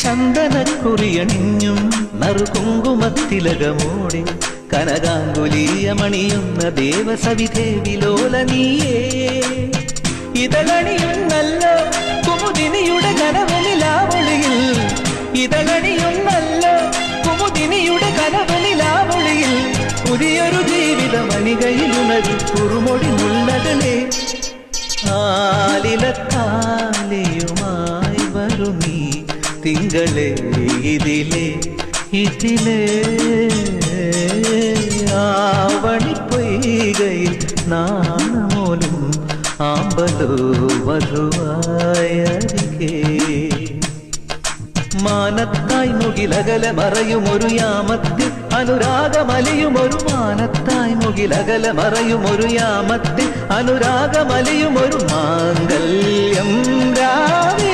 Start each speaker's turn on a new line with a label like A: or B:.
A: ചന്ദനക്കുറിയണിഞ്ഞും നറുകുങ്കുമത്തിലകമോടെ കനകാങ്കുലീയമണിയുന്ന ദേവസവിധേ വിലോല നീയേ. ഇതളണിയുന്നല്ലോ കുമുദിനിയുടെ കനവനിലാവൊളിയിൽ, ഇതളണിയുന്നല്ലോ കുമുദിനിയുടെ കനവനിലാവൊളിയിൽ. പുതിയൊരു ജീവിതമണികയിലുണരും കുറുമൊഴി മുല്ലകളെ. ആലിലത്താലിയുമായി വരുമീ തിങ്കളെ ഇതിലേ ഇതിലേ. ആവണിപ്പൊയ്കയിൽ നാണമോലും ആമ്പലോ വധുവായരികെ. മാനത്തായി മുകിലകല മറയുമൊരു യാമത്തിൽ അനുരാഗമലിയുമൊരു, മാനത്തായി മുകിലകല മറയുമൊരു യാമത്തിൽ അനുരാഗമലിയുമൊരു മാംഗല്യം രാവേ.